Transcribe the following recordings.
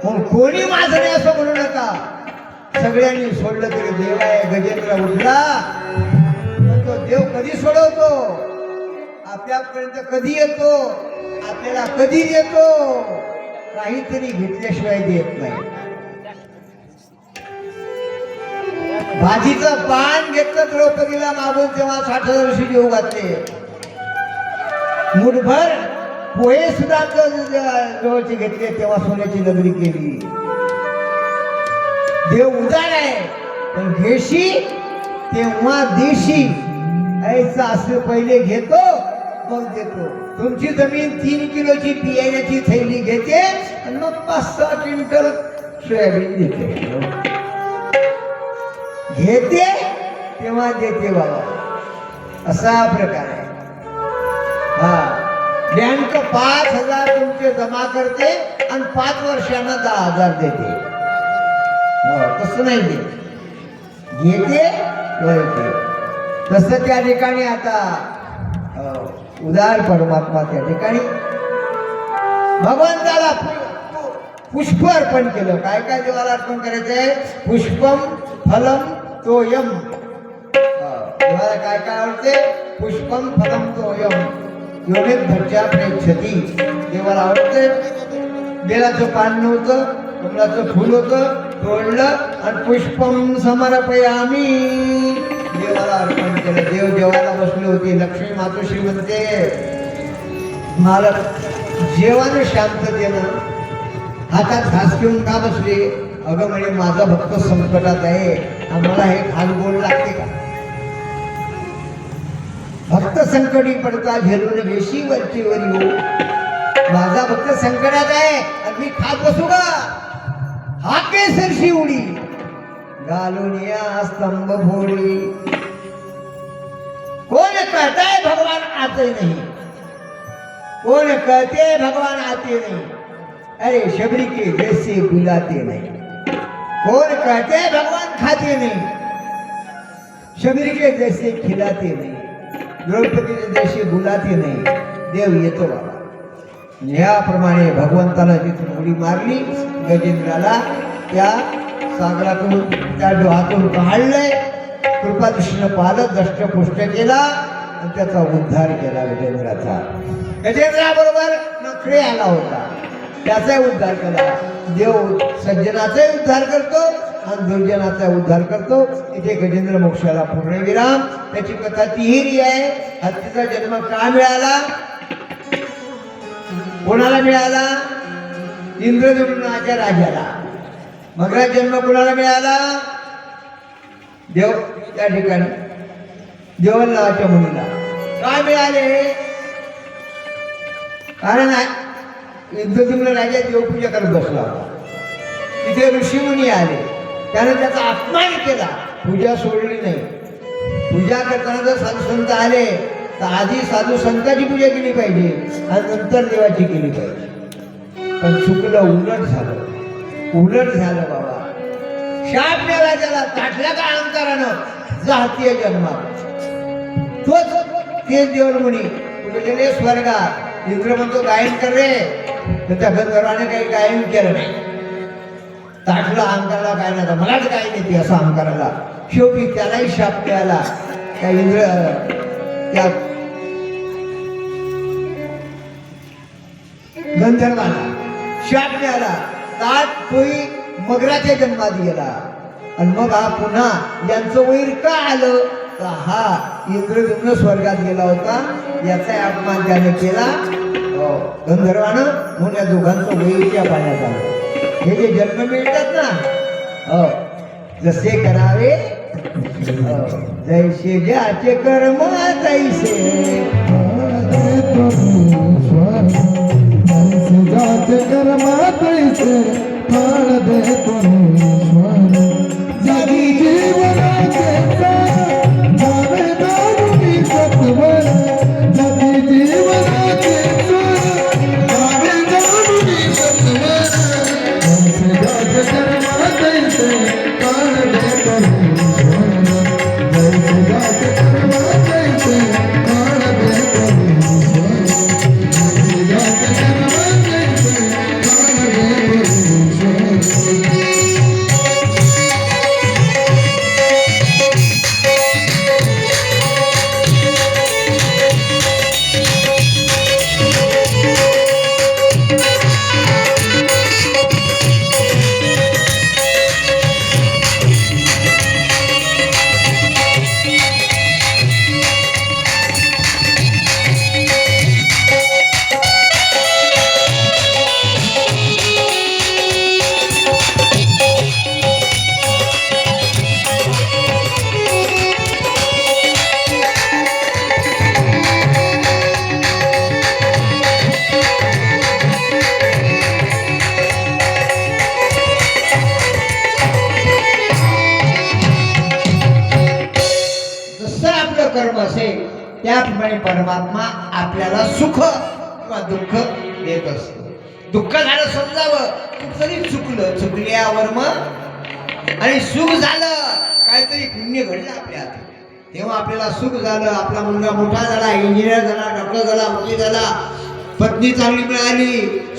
मग कोणी माझं नाही असं म्हणू नका. सगळ्यांनी सोडलं तरी देव आहे. गजेंद्र उठला पण तो देव कधी सोडवतो, आपल्यापर्यंत कधी येतो, आपल्याला कधी देतो, काहीतरी घेतल्याशिवाय देत नाही. भाजीचं पान घेतलं द्रौपदीला मागून तेव्हा 60,000 वर्षी जेव घातले. मुठभर पोहे सुद्धा जवळचे घेतले तेव्हा सोन्याची नगरी केली. देव उदार आहे पण घेशी तेव्हा देशी. ऐसा असं पहिले घेतो मग देतो. तुमची जमीन 3 किलोची बियाण्याची थैली घेते आणि मग 5-6 क्विंटल सोयाबीन देते. घेते तेव्हा देते बाबा, असा प्रकार आहे. हा, बँक 5,000 तुमचे जमा करते आणि 5 वर्षांना 10,000 देते. तसं नाही देत, घेते वळते. तसं त्या ठिकाणी आता उदार परमात्मा त्या ठिकाणी भगवंताला पुष्प अर्पण केलं. काय काय देवाला अर्पण करायचंय? पुष्पम फलम तोयम. देवाला काय काय आवडते? पुष्पम फलम तोयम योनित भज्या प्रेक्षती. देवाला आवडते. बेलाचं पान नव्हतं, कमळाचं फुल होतं, तोडलं आणि पुष्पम समर्पयामी देवाला अर्पण केलं. देव जेवायला बसले होते. लक्ष्मी मातोश्री म्हणते, मला जेवण शांततेनं हातात घास घेऊन का बसले? अगं म्हणे माझा भक्त संकटात आहे, आम्हाला हे खाल गोड लागते का? भक्त संकटी पडता झेलून वेशी वरची वरी हो. माझा भक्त संकटात आहे आणि मी खात बसू का? हा केसरशी उडी घालून या स्तंभ फोडी. कोण कहताय भगवान आते नहीं, कोण कहते भगवान आते नहीं. अरे शबरी के जैसे बुलाते नहीं. कोण कहते भगवान खाते नहीं, शबरी के जैसे खिलाते नहीं, द्रौपदी जैसे बुलाते नहीं. देव येतो बाबा. याप्रमाणे भगवंताला जिथून उडी मारली, गजेंद्राला त्या सागरातून त्या डोहातून काढलंय. कृपादृष्टीनं पालत दष्टपुष्ट केला आणि त्याचा उद्धार केला गजेंद्राचा. गजेंद्राबरोबर नखरे आला होता, त्याचाही उद्धार केला. देव सज्जनाचाही उद्धार करतो आणि दुर्जनाचा उद्धार करतो. इथे गजेंद्र मोक्षाला पूर्णविराम. त्याची कथा तिहेरी आहे. हत्तीचा जन्म का मिळाला? कोणाला मिळाला? इंद्रद्युम्नाच्या राजाला. मगरा जन्म कोणाला मिळाला? देव त्या ठिकाणी देवल नावाच्या मुलीला. काय मिळाले? कारण इंद्रद्युम्न राजा देवपूजा करत बसला होता. तिथे ऋषीमुनी आले, त्याने त्याचा अपमान केला. पूजा सोडली नाही. पूजा करताना जर साधू संत आले तर आधी साधू संतांची पूजा केली पाहिजे आणि नंतर देवाची केली पाहिजे. पण चुकलं, उलट झालं. उलट झालं बाबा. शाप मिळाला त्याला. काढला का अहंकारानं जातीय जन्मात. तोच तेच देव मुनी गेले स्वर्गात. इंद्र म्हणतो गायन कर रे, तर त्या गंधर्वाने काही गायन केलं नाही. ताटला अहंकाराला काय नाही, मलाच गायन येते असं अहंकाराला. शेवटी त्यालाही शाप मिळाला. त्या इंद्र त्या गंधर्वाला शाप मिळाला. ताट तोही मगराच्या जन्मात गेला. आणि मग हा पुन्हा यांचं वैर का आलं? तर हा इंद्रद्युम्न स्वर्गात गेला होता, याचा अपमान त्याने केला गंधर्वानं. म्हणून या दोघांचं वैरच्या पाण्यात आलं. हे जे जन्म मिळतात ना, जसे करावे जैसे ज्याचे कर्म तैसे. ज्याचे कर्म तैसे फळ देतो जगी जीवनाचे जावे दारुणी सत्वर. जगी जीवनाचे जावे दारुणी सत्वर. ज्याचे कर्म तैसे फळ देतो जैसे ज्याचे कर्म तैसे फळ देतो. ज्याचे कर्म तैसे फळ देतो. त्याप्रमाणे परमात्मा आपल्याला सुख किंवा दुःख देत असतो. दुःख झालं समजावं, तू जरी चुकल्यावर मग आणि सुख झालं, काहीतरी पुण्य घडलं आपल्या हाती, तेव्हा आपल्याला सुख झालं. आपला मुलगा मोठा झाला, इंजिनियर झाला, डॉक्टर झाला, वकील झाला, पत्नी चांगली मिळाली,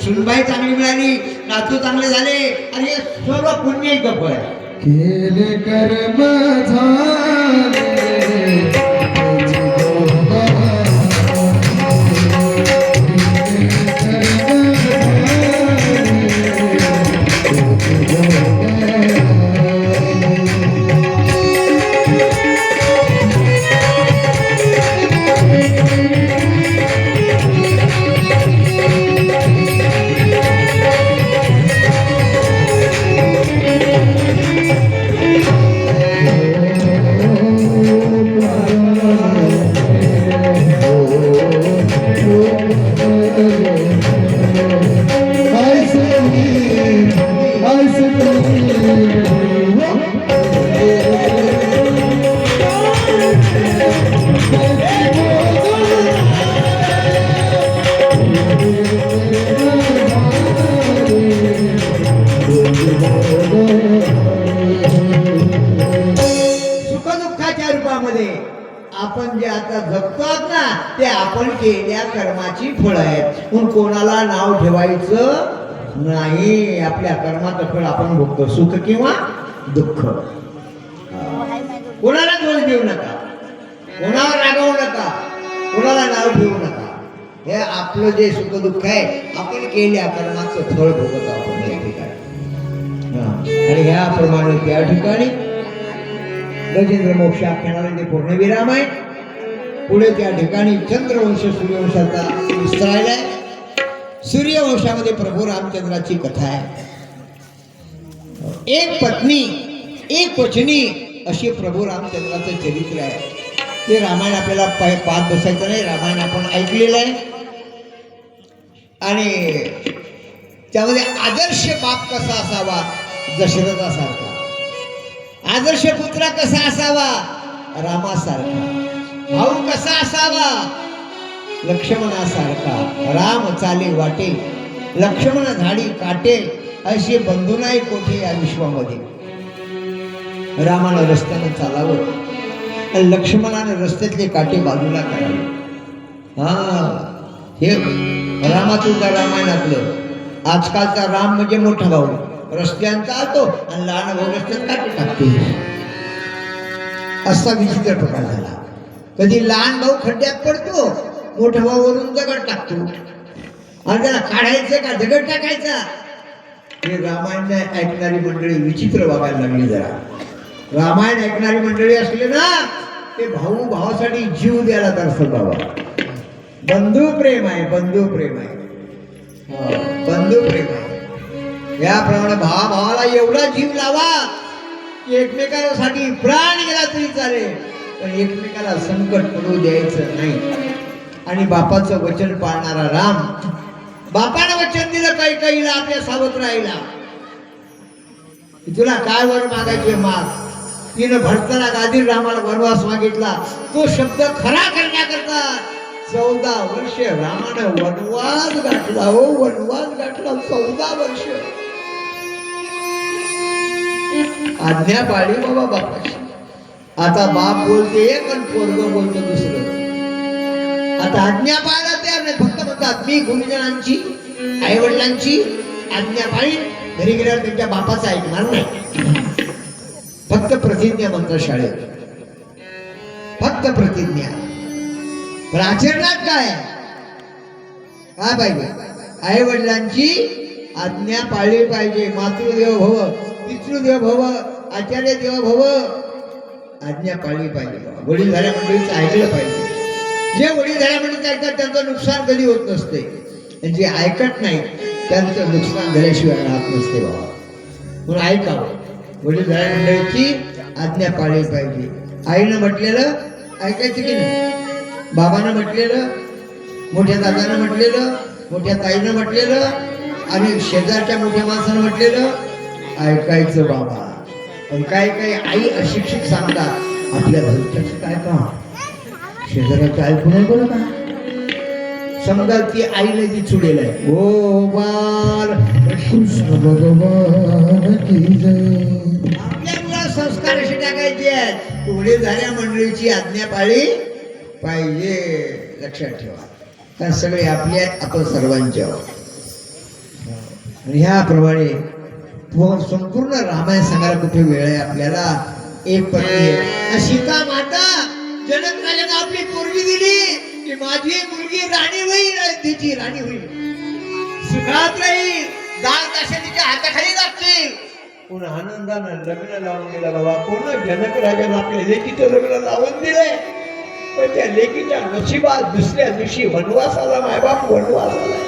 सुनबाई चांगली मिळाली, नातू चांगले झाले, आणि हे सर्व पुण्य एक फळ आहे. केले कर्म झाले त्याची गोबा. सुखदुःखाच्या रूपामध्ये आपण जे आता जगतो आहोत ना, ते आपण केलेल्या कर्माची फळ आहेत. म्हणून कोणाला नाव ठेवायचं नाही. आपल्या कर्माचं फळ आपण भोगतो, सुख किंवा दुःख. कोणाला दोष देऊ नका, कोणावर रागवू नका, कोणाला नाव ठेवू नका. हे आपलं जे सुख दुःख आहे, आपण केलेल्या कर्माचं फळ भोगत आहोत या ठिकाणी. आणि ह्याप्रमाणे त्या ठिकाणी गजेंद्र मोक्ष आख्यानाला पूर्णविराम आहे. पुढे त्या ठिकाणी चंद्रवंश सूर्यवंशाचा विस्तारलाय. सूर्यवंशामध्ये प्रभू रामचंद्राची कथा आहे. एक पत्नी एक वचनी अशी प्रभू रामचंद्राचं चरित्र आहे. ते रामायण आपल्याला पाहत बसायचं नाही, रामायण आपण ऐकलेलं आहे. आणि त्यामध्ये आदर्श बाप कसा असावा, दशरथासारखा. आदर्श पुत्र कसा असावा, रामासारखा. भाऊ कसा असावा, लक्ष्मणासारखा. राम चाले वाटे, लक्ष्मण झाडी काटे, असे बंधू नाही कोठे या विश्वामध्ये. रामानं रस्त्यानं चालावं आणि लक्ष्मणाने रस्त्यातले काटे बाजूला करावे. हे रामाचं त्या रामायणातलं. आजकालचा राम म्हणजे मोठा भाऊ, रस्त्यानं चालतो आणि लहान भाऊ रस्त्यात काटे टाकतो. असा विचित्र प्रकार झाला. कधी लहान भाऊ खड्ड्यात पडतो, मोठा भाऊ वरून दगड टाकतो, आणि त्याला काढायचं का दगड टाकायचा. हे रामायण ऐकणारी मंडळी विचित्र वागायला लागली. जरा रामायण ऐकणारी मंडळी असले ना, ते भाऊ भावासाठी जीव द्यायला तर बाबा. बंधू प्रेम आहे, बंधू प्रेम आहे, बंधू प्रेम आहे. याप्रमाणे भावाला एवढा जीव लावा की एकमेकांसाठी प्राण गेला तरी चालेल, पण एकमेकाला संकट पडू द्यायचं नाही. आणि बापाचं वचन पाळणारा राम. बापानं वचन दिलं कैकेयीला, आपल्या सावत्राईला, तुला काय वर मागायचे माग. तिनं भरताना गादी रामाला वनवास मागितला. तो शब्द खरा करण्याकरता 14 वर्ष रामानं वनवास गाठला. हो, वनवास गाठला 14 वर्ष. आज्ञा पाळली बाबा बापाची. आता बाप बोलते एक आणि पोरग बोलतो दुसरं. आता आज्ञा पाळायला तयार नाही. फक्त म्हणतात मी गुरुजनांची, आई वडिलांची आज्ञा पाळीन, घरी गेल्यावर त्यांच्या बापाचं ऐकणार नाही. फक्त प्रतिज्ञा मंत्र शाळेत, फक्त प्रतिज्ञा. पण आचरणात काय काय पाहिजे? आई वडिलांची आज्ञा पाळली पाहिजे. मातृदेव भव, पितृदेव भव, आचार्य देव भव, आज्ञा पाळली पाहिजे. वडील झाल्या मंडळीचं ऐकलं पाहिजे. जे वडील झाल्या मंडळीचं ऐकतात त्यांचं नुकसान कधी होत नसते, जे ऐकत नाही त्यांचं नुकसान झाल्याशिवाय राहत नसते बाबा. म्हणून ऐकावं. वडील झाल्या मंडळीची आज्ञा पाळली पाहिजे. आईनं म्हटलेलं ऐकायचं की नाही, बाबानं म्हटलेलं, मोठ्या दादानं म्हटलेलं, मोठ्या ताईनं म्हटलेलं, आणि शेजारच्या मोठ्या माणसानं म्हटलेलं ऐकायचं बाबा. पण काही काही आई अशिक्षित सांगतात आपल्या भविष्याचं काय काम. शेजाऱ्याचं ऐकून आहे बरं का? समजा ती आईने ती चुडेल आहे गोपाल कृष्ण भगवान की जय. आपल्या मुलाला संस्कार असे टाकायचे आहेत. पुढे झाल्या मंडळीची आज्ञा पाळली पाहिजे, लक्षात ठेवा. कारण सगळे आपले आहेत, आपण सर्वांचे आहोत. आणि ह्याप्रमाणे संपूर्ण रामायण सांगायला कुठे वेळ आहे आपल्याला. एक पत्नी आहे सीता माता, जनक राजाने आपली पोरगी दिली की माझी मुलगी राणी होईल, तिची राणी होईल, सुखात राहील, दान दशेच्या हाताखाली लागतील. पुन्हा आनंदानं लग्न लावून दिलं. बाबा पूर्ण जनक राजानं आपल्या लेकीचं लग्न लावून दिलंय, पण त्या लेकीच्या नशिबात दुसऱ्या दिवशी वनवास आला. मायबाप वनवास आला,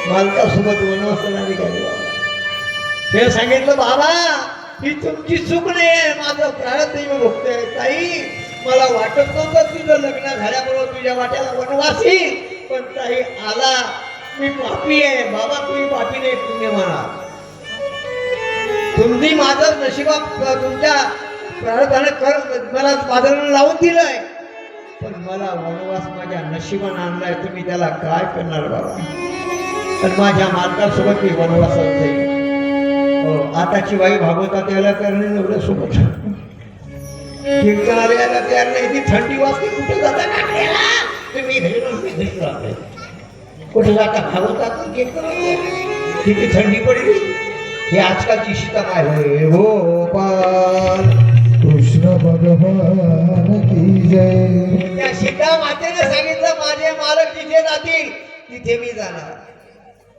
मालकासोबत वनवासाला निघाले. बाबा ते सांगितलं बाबा ही तुमची चूक नाही, माझं प्रारब्ध मी बघतोय. ताई मला वाटत नव्हतं तुझं लग्न झाल्यामुळं तुझ्या वाट्याला वनवास येईल, पण ताई आला. मी पापी आहे बाबा, तुम्ही पापी नाही, पुण्य म्हणा. तुम्ही माझं नशिबात तुमच्या प्रारब्धाने कर मला बाजाराला लावून दिलंय, पण मला वनवास माझ्या नशिबाने आणलाय. तुम्ही त्याला काय करणार बाबा? पण माझ्या मालकासोबत मी वनवासात जाईल. आताची बाई भागवतात यायला करणे एवढं सोबत कीर्तनाला यायला तयार नाही. ती थंडी वाजते, कुठे जाता तुम्ही कुठे जाता भागवतात कीर्तनाला, किती थंडी पडली. ही आजकालची सीता काय होय गोपाल कृष्ण भगवान की जय. त्या सीता मातेने सांगितलं माझे मालक जिथे जातील तिथे मी जाणार.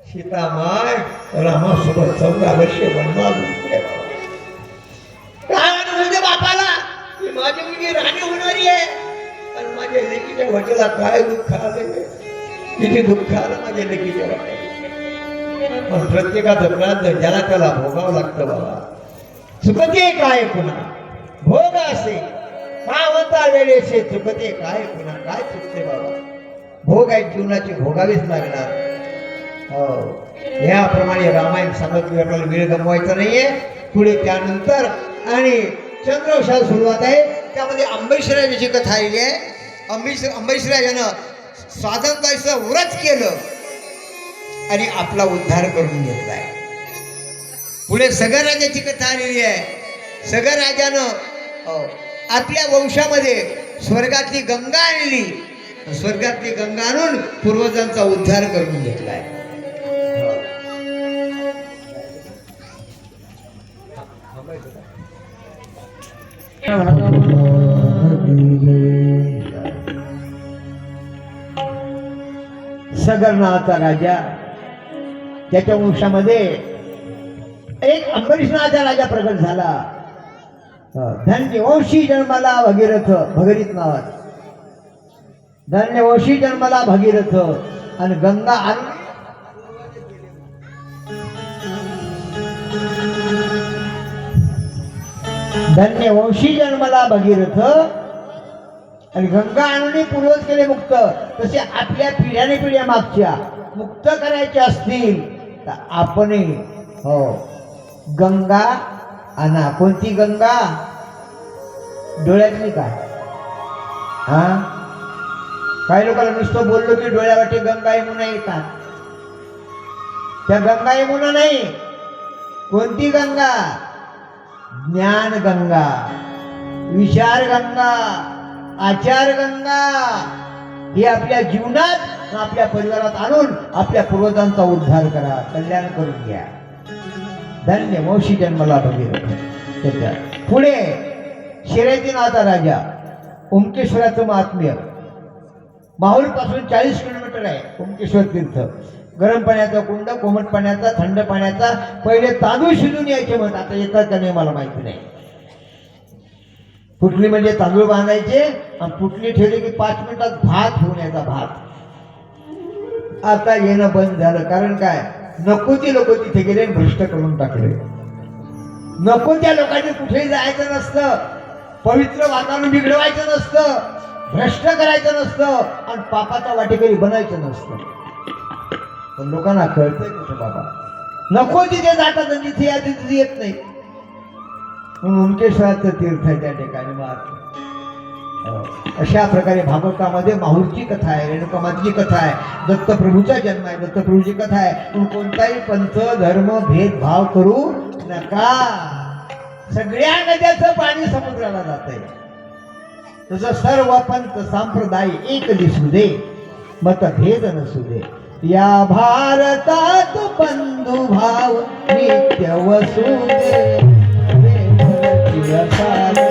सीता माय रामासोबत 14 वर्षे वनवास काय म्हणते बापाला की माझी मुलगी राणी होणारी आहे, आणि माझ्या लेकीच्या वाटेला काय दुःख आले, किती दुःख आलं माझ्या लेकीच्या वाटेला. पण प्रत्येकाचं प्रार्थना ज्याला त्याला भोगावं लागतं बाबा. चुकते काय पुन्हा भोग असे पावता वेळेसे चुकते काय पुन्हा काय चुकते बाबा. भोग आहे जीवनाची, भोगावेच लागणार. हो याप्रमाणे रामायण सांगितलं. आपल्याला वेळ गमवायचा नाहीये. पुढे त्यानंतर आणि चंद्रवंशाला सुरुवात आहे. त्यामध्ये अंबरीशराजाची कथा आलेली आहे. अंबरीशराजानं स्वातंत्र्याचं व्रत केलं आणि आपला उद्धार करून घेतलाय. पुढे सगर राजाची कथा आलेली आहे. सगर राजानं आपल्या वंशामध्ये स्वर्गातली गंगा आणली, स्वर्गातली गंगा आणून पूर्वजांचा उद्धार करून घेतलाय. सगर नावाचा राजा, त्याच्या वंशामध्ये एक अंबरीश नावाचा राजा प्रगट झाला. धन्य वंशी जन्माला भगीरथ, भगीरथ नावाचा धन्य वंशी जन्माला भगीरथ, आणि गंगा आणून धन्य वंशी जन्माला भगीरथ आणि गंगा आणून पूर्वज केले मुक्त. तसे आपल्या पिढ्याने पिढ्या मागच्या मुक्त करायच्या असतील तर आपण हो गंगा आणा. कोणती गंगा? डोळ्यातली काय? हा काही लोकांना नुसतं बोललो की डोळ्यावाटे गंगा यमुना येतात. त्या गंगा यमुना नाही. कोणती गंगा? ज्ञान गंगा, विचार गंगा, आचार गंगा. ही आपल्या जीवनात आपल्या परिवारात आणून आपल्या पूर्वजांचा उद्धार करा, कल्याण करून घ्या. धन्य वंशी जन्मला भगीरथ. त्याच्या पुढे शिरेती नावाचा राजा, ओंकेश्वराचं महात्म्य. माहूर पासून 40 किलोमीटर आहे ओंकेश्वर तीर्थ. गरम पाण्याचा कुंड, कोमट पाण्याचा, थंड पाण्याचा. पहिले तांदूळ शिजून यायचे म्हणतात, आता येतात का नाही मला माहिती नाही. पुटली म्हणजे तांदूळ बांधायचे आणि पुटली ठेवली की 5 मिनिटात भात होऊन यायचा भात. आता येणं बंद झालं. कारण काय? नको ती लोक तिथे गेले आणि भ्रष्ट करून टाकले. नको त्या लोकांनी कुठेही जायचं नसतं, पवित्र वातावरण बिघडवायचं नसतं, भ्रष्ट करायचं नसतं आणि पापाचा वाटेकरी बनायचं नसतं. पण लोकांना कळतंय कुठं बाबा? नको तिथे जातात आणि तिथे या तिथे येत नाही. म्हणून ओंकेश्वराचं तीर्थ आहे त्या ठिकाणी. अशा प्रकारे भागवतामध्ये माहूरची कथा आहे, रेणुकामातीची कथा आहे, दत्तप्रभूचा जन्म आहे, दत्तप्रभूची कथा आहे. पण कोणताही पंथ धर्म भेदभाव करू नका. सगळ्या नद्याचं पाणी समुद्राला जात आहे. तसं सर्व पंथ संप्रदाय एक दिसू दे, मतभेद नसू दे. या भारतात बंधुभाव नित्य वसू दे. प्रेमरती असावे.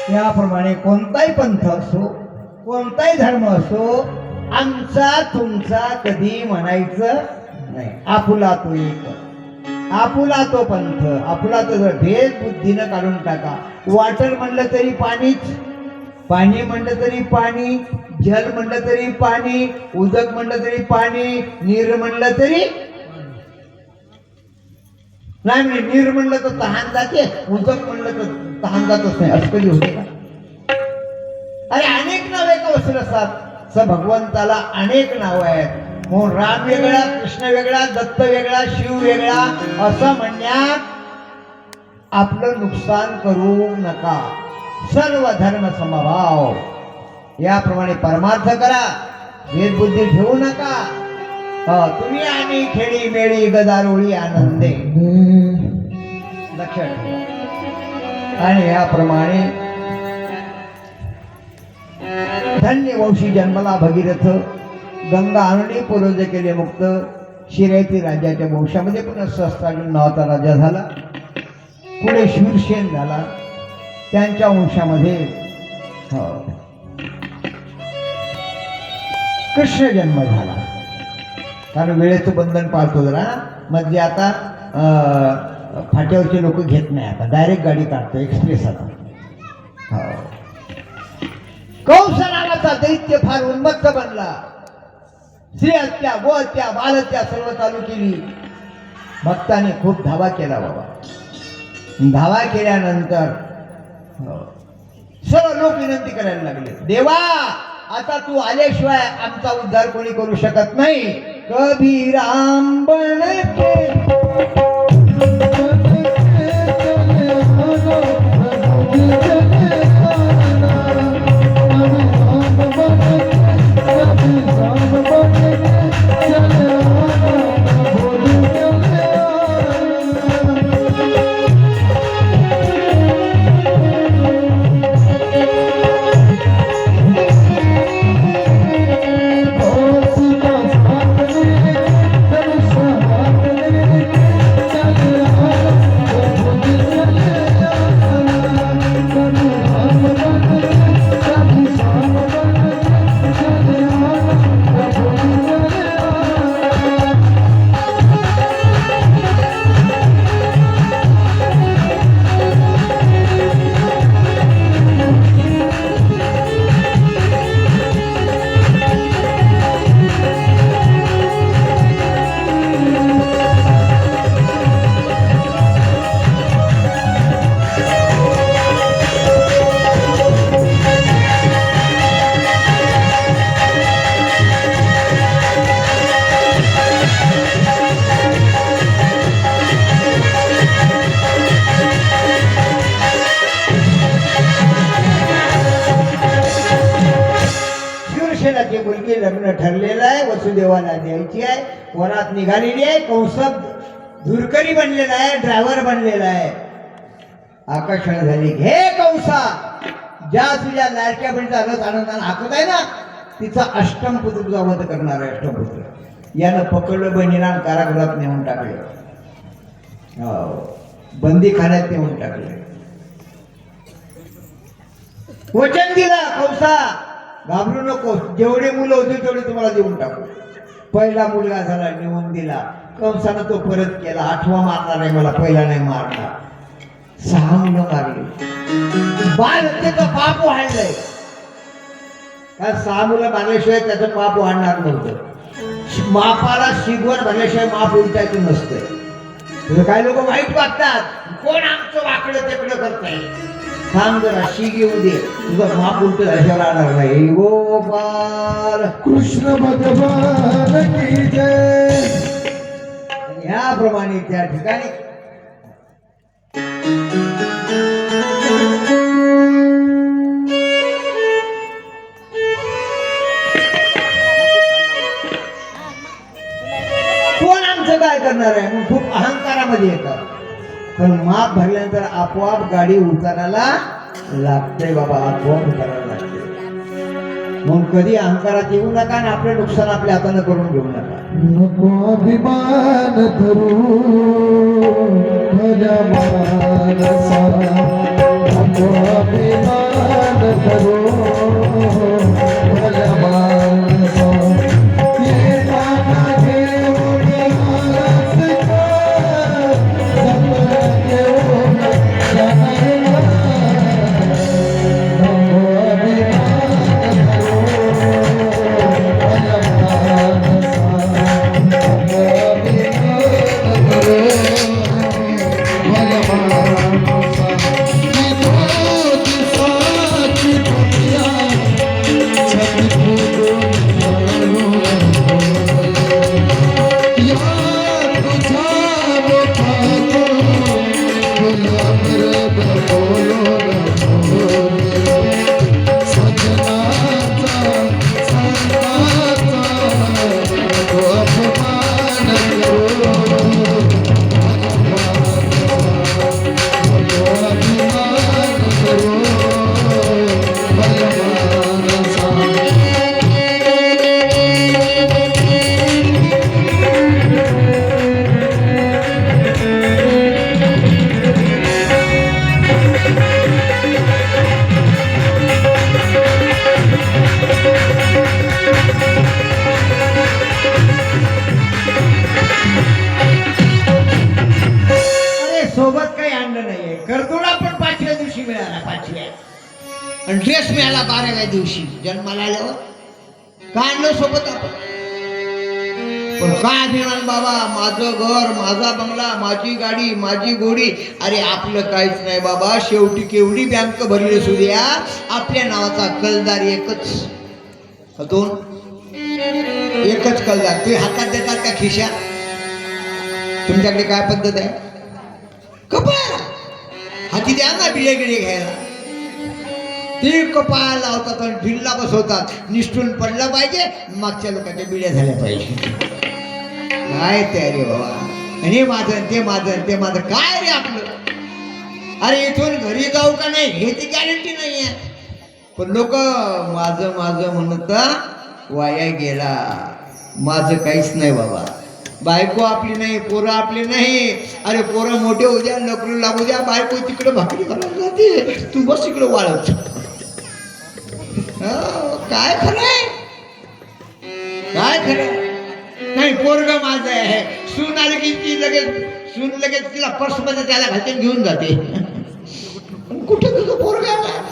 त्याप्रमाणे कोणताही पंथ असो, कोणताही धर्म असो, आमचा तुमचा कधी म्हणायचं नाही. आपुला तो एक, आपुला तो पंथ, आपुला तो भेद बुद्धीनं काढून टाका. वॉटर म्हणलं तरी पाणीच, पाणी म्हणलं तरी पाणी, जल म्हणलं तरी पाणी, उदक म्हणलं तरी पाणी, नीर म्हणलं तरी नाही. म्हणजे नीर म्हणलं तर तहान जाते, उदक म्हणलं तर तहान जातच नाही. असं कधी होते का? अरे अनेक नावे का वसूल असतात. भगवंताला अनेक नाव आहेत. म्हणून राम वेगळा, कृष्ण वेगळा, दत्त वेगळा, शिव वेगळा असं म्हणण्यात आपलं नुकसान करू नका. सर्व धर्म समभाव याप्रमाणे परमार्थ करा. भेदबुद्धी ठेवू नका. तुम्ही आणि खेळी मेळी गदारोळी आनंदे लक्षात ठेवा. आणि याप्रमाणे धन्य वंशी जन्मला भगीरथ, गंगा आणून पूर्वज केले मुक्त. शिरायती राज्याच्या वंशामध्ये पुन्हा सहस्त्रार्जुन नावाचा राजा झाला. पुढे शूरसेन झाला. त्यांच्या वंशामध्ये कृष्ण जन्म झाला. कारण वेळेचं बंधन पाळतो जरा. म्हणजे आता फाट्यावरचे लोक घेत नाही, आता डायरेक्ट गाडी काढतो, एक्सप्रेस. आता कंस नावाचा दैत्य फार उन्मत्त बनला. स्त्री हत्या, गो हत्या, बाल हत्या सर्व चालू केली. भक्ताने खूप धावा केला बाबा. धावा केल्यानंतर सर्व लोक विनंती करायला लागले, देवा आता तू आल्याशिवाय आमचा उद्धार कोणी करू शकत नाही. कभी राम बनते लग्न ठरलेलं आहे, वसुदेवाला द्यायची आहे, वरात निघालेली आहे, कंस धुरकरी बनलेला आहे, ड्रायव्हर बनलेला आहे. आकर्षण झाली, हे कंसा, ज्या तुझ्या लाडक्या बहिणीचा रथ आनंदाने हाकत आहे ना, तिचा अष्टमपुत्र तुझा वध करणार आहे. अष्टमपुत्र यानं पकडलं बहिणीला, कारागृहात नेऊन टाकले, बंदीखान्यात नेऊन टाकले. वचन दिला, कंसा घाबरू नको, जेवढे मुलं होते तेवढे तुम्हाला देऊन टाकू. पहिला मुलगा झाला, नेऊन दिला. कंसानं तो परत केला, 8वा मारणार आहे मला, पहिला नाही मारणार. 6 मुलं मारली. बाल हत्येचं पाप वाढलंय, कारण 6 मुलं मारल्याशिवाय त्याचं पाप वाढणार नव्हतं. मापाला शिगवर भरल्याशिवाय माप उलटायचं नसतं. तुझं काही लोक वाईट वागतात, कोण आमचं वाकडं तेकडं करताय, थांब जरा, शिग येऊ दे, तुझं माप उलट झाल्याशिवाय राहणार नाही. गोपाल कृष्ण भगवान की जय. ह्याप्रमाणे त्या ठिकाणी कोण आमचं काय करणार आहे मग खूप अहंकारामध्ये येतात. पण माप भरल्यानंतर आपोआप गाडी उतारायला लागते बाबा, आपोआप उतारायला लागते. मग कधी अहंकारात येऊ नका आणि आपलं नुकसान आपल्या हातानं करून घेऊ नका. नको अभिमान धरू भल्या मानसा, नको अभिमान धरू भल्या मानसा. येताना घेऊन आलास का, जाताना घेऊन जाणार. नको अभिमान आणि ड्रेस मिळाला 12व्या दिवशी जन्माला आल्यावर. का आणलं सोबत आपण? पण काय अभिमान बाबा, माझं घर, माझा बंगला, माझी गाडी, माझी घोडी. अरे आपलं काहीच नाही बाबा. शेवटी केवढी बँक भरली असू द्या, आपल्या नावाचा कलदार एकच. 2 एकच कलदार. ते हातात देतात का खिशा? तुमच्याकडे काय पद्धत आहे? कपाळ हाती द्या ना बिलेगिरी घ्यायला. ते कपाळ लावतात आणि ढिल्ला बसवतात. निष्ठून पडलं पाहिजे, मागच्या लोकांच्या बिड्या झाल्या पाहिजे. काय तयारी बाबा. आणि माझं ते माझं ते माझं काय रे आपलं. अरे इथून घरी जाऊ का नाही हे ती गॅरंटी नाही आहे. पण लोक माझं माझं म्हणत वाया गेला. माझं काहीच नाही बाबा. बायको आपली नाही, पोरं आपली नाही. अरे पोरं मोठे होऊ द्या, नोकरी लागू द्या, बायको तिकडे भाकरी करायला जाते, तू बस इकडे वाळत. काय खरंय, काय खरं नाही. पोरग माझं आहे, सून आली की ती लगेच तिला पर्स मध्ये त्याला घालते घेऊन जाते. कुठे तुझं पोरग आहे?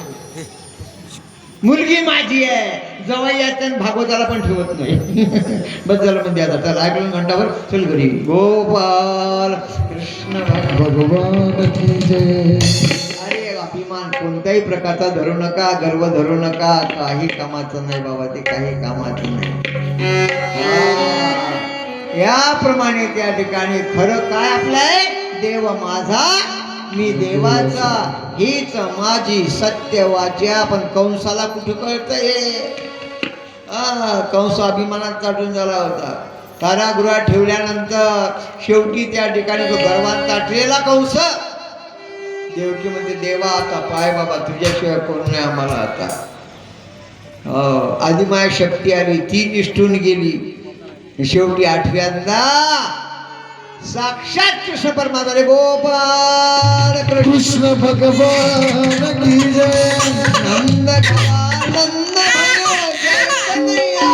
मुलगी माझी आहे, जवळ यायचं आणि भागवताला पण ठेवत नाही. बस झालं म्हणजे आता चला ऐकलं घंटाभर चल घरी. गोपाल कृष्ण भगवान की जय. अरे अभिमान कोणत्याही प्रकारचा धरू नका, गर्व धरू नका. काही कामाचं नाही बाबा, ते काही कामाचं नाही. याप्रमाणे त्या ठिकाणी खरं काय आपलं आहे? देव माझा मी देवाचा, हीच माझी सत्य वाचा. पण कंसाला कुठं कळतंय? कंस अभिमानात ताटून झाला होता. कारागृहात ठेवल्यानंतर शेवटी त्या ठिकाणी तो गर्वात ताटलेला कंस देवकी म्हणते, देवा आता पाय बाबा, तुझ्याशिवाय कोण नाही आम्हाला आता. आधी माया शक्ती आली, ती निष्ठून गेली. शेवटी आठव्यांदा साक्षात कृष्ण परमात्मा रे गोपाल कृष्ण कृष्ण भगवान की जय. नंद नंद भयो जय कन्हैया.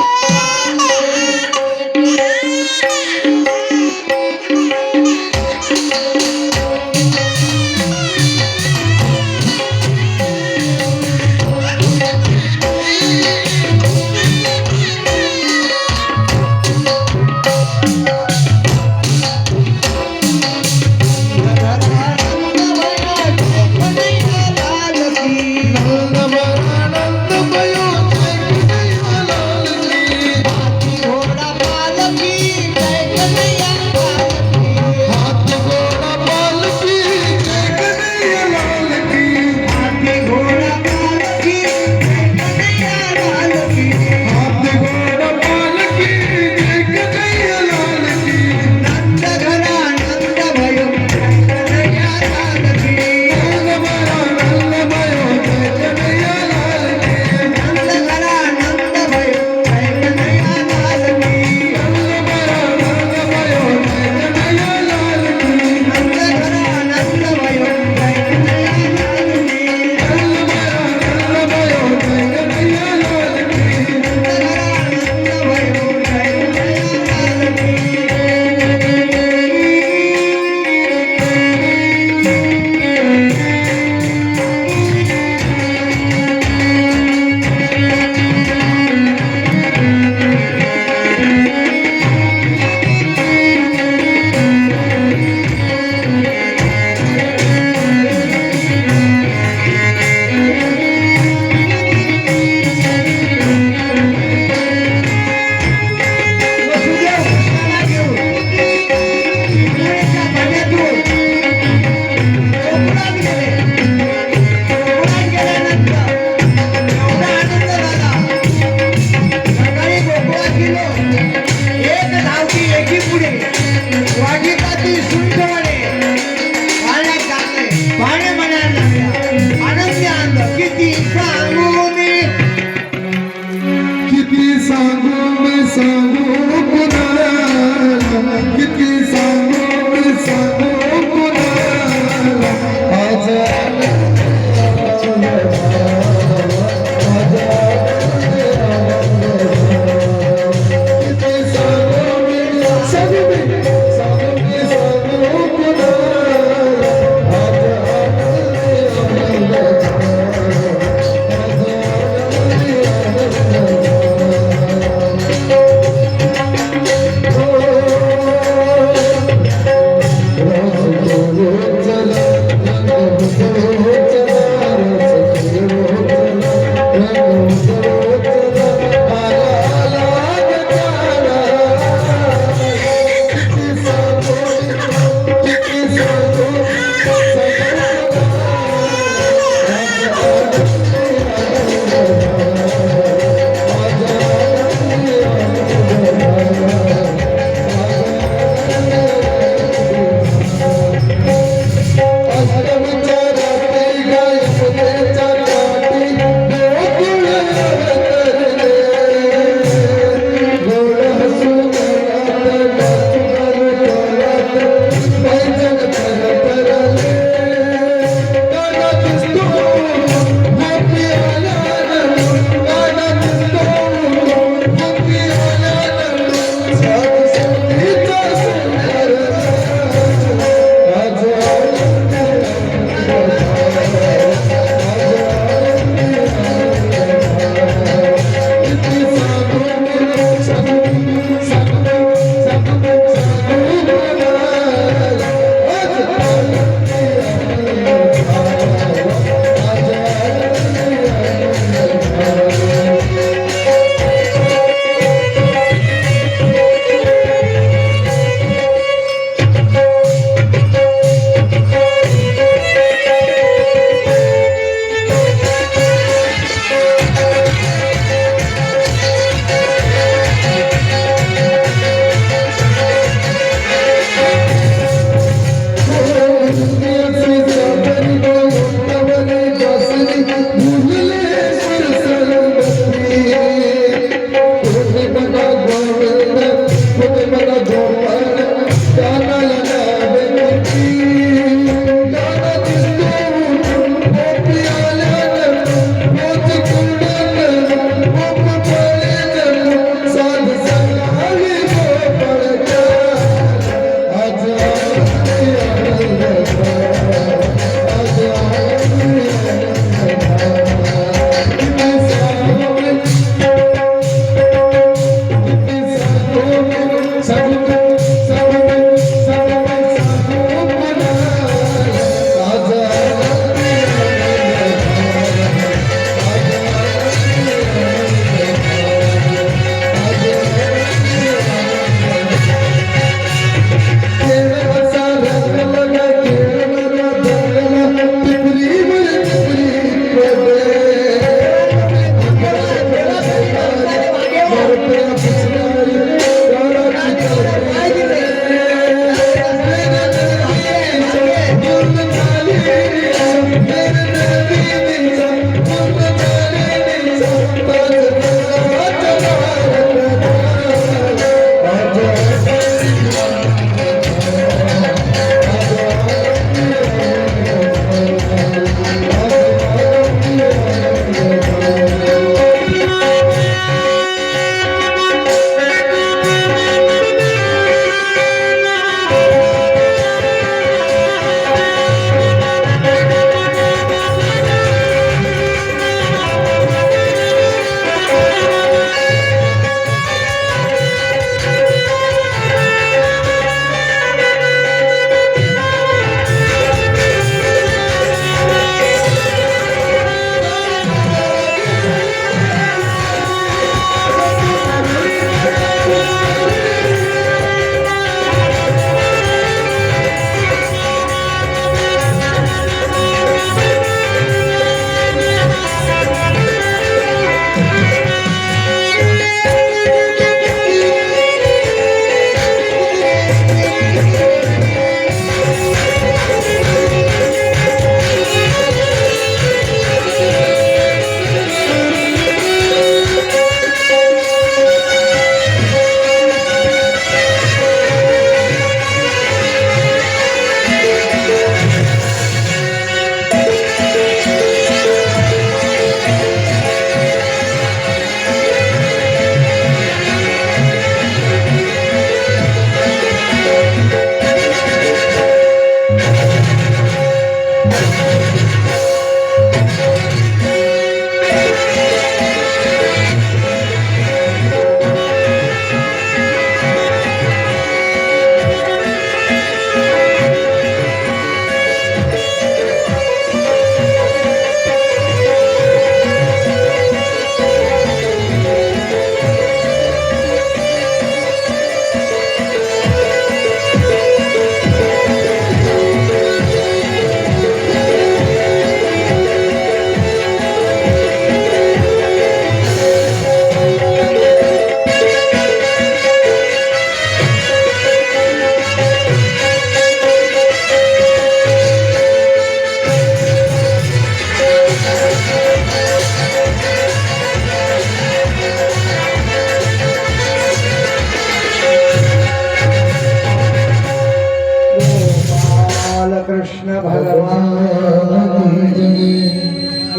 कृष्ण भगवान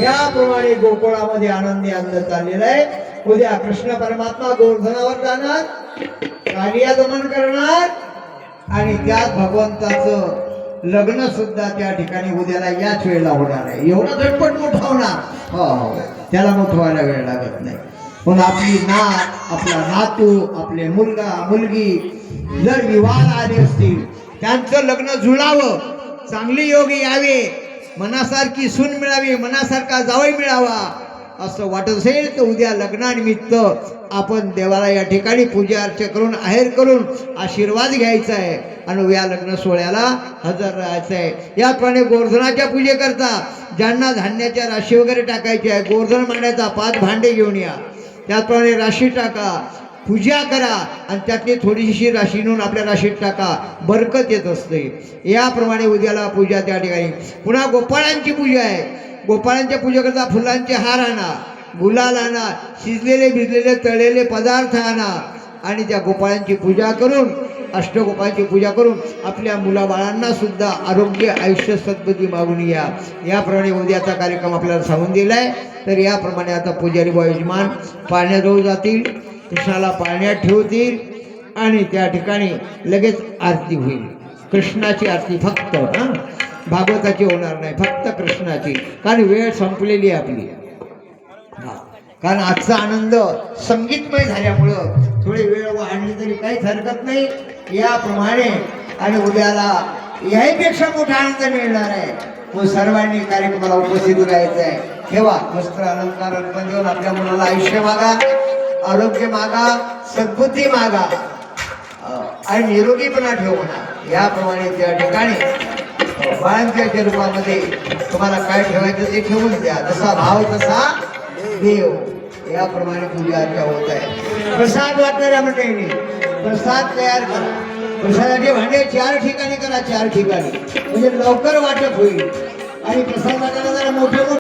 याप्रमाणे गोकुळामध्ये आनंदी आनंद चाललेला आहे. उद्या कृष्ण परमात्मा गोवर्धनावर जाणार, कालिया दमन करणार आणि त्यात भगवंताचं लग्न सुद्धा त्या ठिकाणी उद्याला याच वेळेला होणार आहे. एवढा झटपट मोठा होणार, हो, त्याला मोठं व्हायला वेळ लागत नाही. पण आपली नात, आपला नातू, आपले मुलगा मुलगी जर विवाहाला आले असतील, त्यांचं लग्न जुळावं, चांगली योगी यावे, मनासारखी सून मिळावी, मनासारखा जावई मिळावा असं वाटत असेल तर उद्या लग्नानिमित्त आपण देवाला या ठिकाणी पूजा अर्चा करून आहेर करून आशीर्वाद घ्यायचा आहे आणि उद्या लग्न सोहळ्याला हजर राहायचं आहे. याप्रमाणे गोवर्धनाच्या पूजेकरता ज्यांना धान्याच्या राशी वगैरे टाकायची आहे, गोवर्धन मांडायचा 5 भांडे घेऊन या, त्याप्रमाणे राशी टाका, पूजा करा आणि त्यातली थोडीशी राशी नेऊन आपल्या राशीत टाका, बरकत येत असते. याप्रमाणे उद्याला पूजा त्या ठिकाणी. पुन्हा गोपाळांची पूजा आहे. गोपाळांच्या पूजेकरता फुलांचे हार आणा, गुलाल आणा, शिजलेले भिजलेले तळलेले पदार्थ आणा आणि त्या गोपाळांची पूजा करून, अष्टगोपाळांची पूजा करून आपल्या मुलाबाळांना सुद्धा आरोग्य आयुष्य सद्बुद्धी मागून या. याप्रमाणे उद्याचा कार्यक्रम आपल्याला सांगून दिला आहे. तर याप्रमाणे आता पुजारी बुवा यजमान पाण्याजवळ जातील, कृष्णाला पाण्यात ठेवतील आणि त्या ठिकाणी लगेच आरती होईल. कृष्णाची आरती फक्त, भागवताची होणार नाही, फक्त कृष्णाची, कारण वेळ संपलेली आहे आपली. कारण आजचा आनंद संगीतमय झाल्यामुळं थोडी वेळ वाढली तरी काहीच हरकत नाही. याप्रमाणे आणि उद्याला याहीपेक्षा मोठा आनंद मिळणार आहे. तो सर्वांनी कार्यक्रमाला उपस्थित राहायचं आहे. ठेवा वस्त्र अलंकार अर्पण देऊन आपल्या मुलाला आयुष्य मागा, आरोग्य मागा, सद्बुद्धी मागा आणि निरोगीपणा ठेवणा. याप्रमाणे त्या ठिकाणी बाळांच्या रूपामध्ये तुम्हाला काय ठेवायचं ते ठेवून द्या. जसा भाव तसा देव. याप्रमाणे पूजा अर्चा होत आहे. प्रसाद वाटणाऱ्या मंडळींनी प्रसाद तयार करा. प्रसादाचे भांडे 4 ठिकाणी करा, 4 ठिकाणी, म्हणजे लवकर वाटप होईल आणि प्रसाद वाटायला जरा मोठे